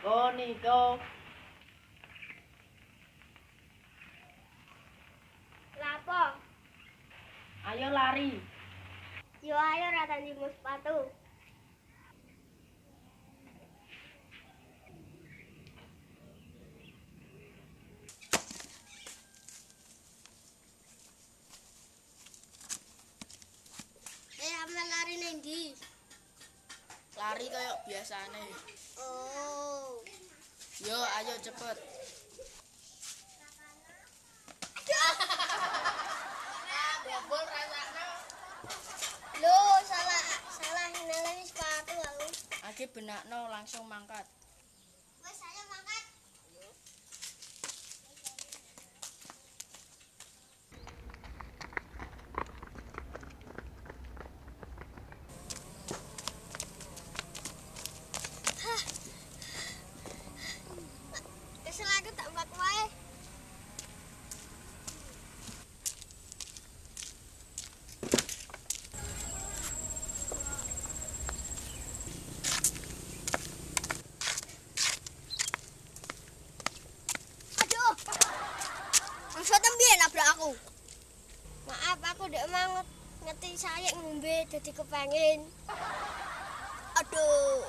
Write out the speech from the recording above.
Go Niko. Lapo? Ayo lari. Yo ayo rata njimu sepatu. Amal lari nang ndi? Lari kayak biasane. Oh. Yo ayo cepet. Bobol rasane. Loh, salah nilai sepatu aku. Agi benakno langsung mangkat. Wes ayo mangkat. Kesel aku tak mbak wae. Aduh. Maksudnya piye nabrak aku? Maaf, aku ndek mau ngerti saya ngombe dadi kepengin. Aduh.